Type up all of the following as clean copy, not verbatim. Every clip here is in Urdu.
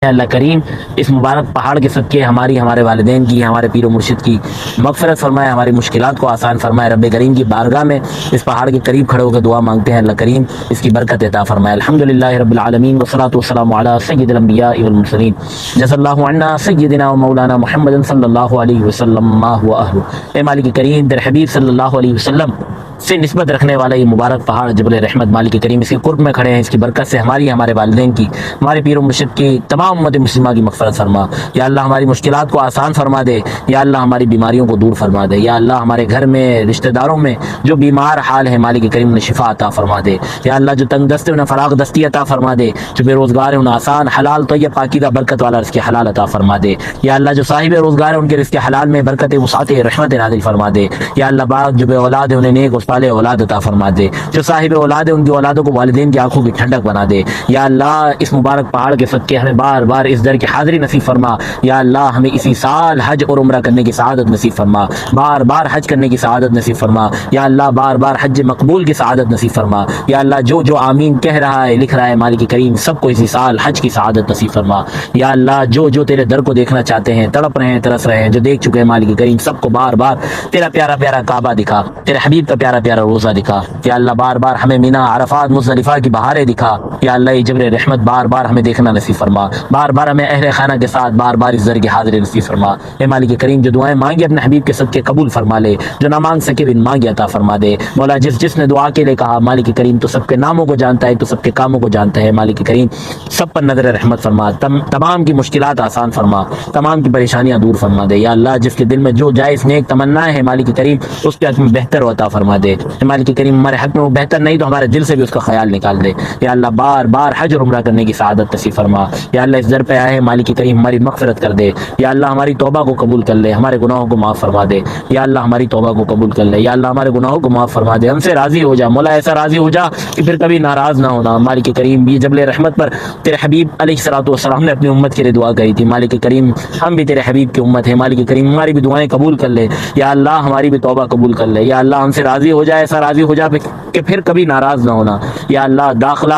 اللہ کریم اس مبارک پہاڑ کے صدقے ہماری ہمارے والدین کی ہمارے پیر و مرشد کی مغفرت فرمائے، ہماری مشکلات کو آسان فرمائے۔ رب کریم کی بارگاہ میں اس پہاڑ کے قریب کھڑے ہو کے دعا مانگتے ہیں، اللہ کریم اس کی برکت عطا فرمائے۔ الحمدللہ رب العالمین والصلاۃ والسلام علی سید الانبیاء والمرسلین، جزا اللہ عنا سیدنا و مولانا محمد صلی اللہ علیہ وسلم ما هو اہل۔ اے مالک کریم، در حبیب صلی اللہ علیہ وسلم سے نسبت رکھنے والا یہ مبارک پہاڑ جبل رحمت مالک کریم اس کے قرب میں کھڑے ہیں، اس کی برکت سے ہماری ہمارے والدین کی ہمارے پیر و مرشد کی تمام امت مسلمہ کی مغفرت فرما۔ یا اللہ ہماری مشکلات کو آسان فرما دے، یا اللہ ہماری بیماریوں کو دور فرما دے، یا اللہ ہمارے گھر میں رشتہ داروں میں جو بیمار حال ہے مالک کریم انہیں شفا عطا فرما دے، یا اللہ جو تنگ دست ہے انہیں فراغ دستی عطا فرما دے، جو بے روزگار ہے انہیں آسان حلال طیب پاکیزہ برکت والا رزق حلال عطا فرما دے، یا اللہ جو صاحب روزگار ہے ان کے رزق حلال میں برکت وسعت رحمت نازل فرما دے، یا اللہ باغ جو بے اولاد ہے انہیں نیک و صالح اولاد عطا فرما دے، جو صاحب اولاد ہے ان کی اولادوں کو والدین کی آنکھوں کی ٹھنڈک بنا دے، یا اللہ اس مبارک پہاڑ کے صدقے ہمیں بار بار اس در کی حاضری نصیب فرما، یا اللہ ہمیں اسی سال حج اور عمرہ کرنے کی سعادت نصیب فرما، بار بار حج کرنے کی سعادت نصیب فرما، یا اللہ بار بار حج مقبول کی سعادت نصیب فرما، یا اللہ جو آمین کہہ رہا ہے لکھ رہا ہے مالک کریم سب کو اسی سال حج کی سعادت نصیب فرما، یا اللہ جو تیرے در کو دیکھنا چاہتے ہیں، تڑپ رہے ہیں، ترس رہے ہیں، جو دیکھ چکے ہیں مالک کریم سب کو بار بار تیرا پیارا پیارا کعبہ دکھا، تیرے حبیب کا پیارا پیارا روزہ دکھا، یا اللہ بار بار ہمیں مینا عرفات مزدلفہ کی بہاریں دکھا، یا اللہ یہ جبر رحمت بار بار ہمیں دیکھنا نصیب فرما، بار بار ہمیں اہل خانہ کے ساتھ بار بار اس در کی حاضری نصیب فرما۔ اے مالک کریم جو دعائیں مانگی اپنے حبیب کے صدقے قبول فرما لے، جو نہ مانگ سکے بن مانگی عطا فرما دے۔ مولا جس نے دعا کے لیے کہا مالک کریم تو سب کے ناموں کو جانتا ہے، تو سب کے کاموں کو جانتا ہے، مالک کریم سب پر نظر رحمت فرما، تمام کی مشکلات آسان فرما، تمام کی پریشانیاں دور فرما دے۔ یا اللہ جس کے دل میں جو جائز نیک تمنائیں ہیں مالک کریم اس کے حق میں بہتر عطا فرما دے۔ مالک کریم ہمارے حق میں وہ بہتر نہیں تو ہمارے دل سے بھی اس کا خیال نکال دے۔ یا اللہ بار بار حج اور عمرہ کرنے کی سعادت نصیب فرما۔ یا اللہ اس در پہ آئے ہیں مالک کریم ہماری مغفرت کر دے، یا اللہ ہماری توبہ کو قبول کر لے، ہمارے گناہوں کو معاف فرما دے، یا اللہ ہماری توبہ کو قبول کر لے، یا اللہ ہمارے گناہوں کو معاف فرما دے، ہم سے راضی ہو جا مولا، ایسا راضی ہو جا کہ پھر کبھی ناراض نہ ہونا۔ مالک کریم یہ جبل رحمت پر تیرے حبیب علیہ الصلوۃ والسلام نے اپنی امت کے لیے دعا کری تھی، مالک کریم ہم بھی تیرے حبیب کی امت ہیں، مالک کریم ہماری بھی دعائیں قبول کر لے، یا اللہ ہماری بھی توبہ قبول کر لے، یا اللہ ہم سے راضی ہو جائے، ایسا راضی ہو جا کہ پھر کبھی ناراض نہ ہونا۔ یا اللہ داخلہ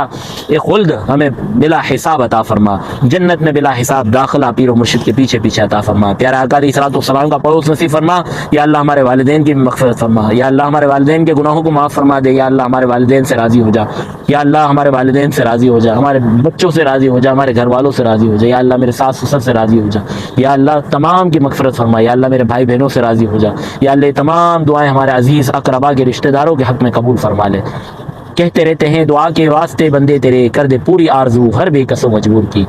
خلد ہمیں بلا حساب عطا فرما، جنت میں بلا حساب داخلہ پیر و مرشد کے پیچھے پیچھے عطا فرما، پیارا آقا علیہ الصلوۃ والسلام کا پڑوس نصیب فرما۔ یا اللہ ہمارے والدین کی مغفرت فرما، یا اللہ ہمارے والدین کے گناہوں کو معاف فرما دے، یا اللہ ہمارے والدین سے راضی ہو جا، یا اللہ ہمارے والدین سے راضی ہو جا، ہمارے بچوں سے راضی ہو جا، ہمارے گھر والوں سے راضی ہو جا، یا اللہ میرے ساس سسر سے راضی ہو جا، یا اللہ تمام کی مغفرت فرما، یا اللہ میرے بھائی بہنوں سے راضی ہو جا، یا اللہ تمام دعائیں ہمارے عزیز اقربا کے رشتہ داروں کے حق میں قبول فرما لے۔ کہتے رہتے ہیں دعا کے واسطے بندے تیرے، کر دے پوری آرزو ہر بے کس و مجبور کی۔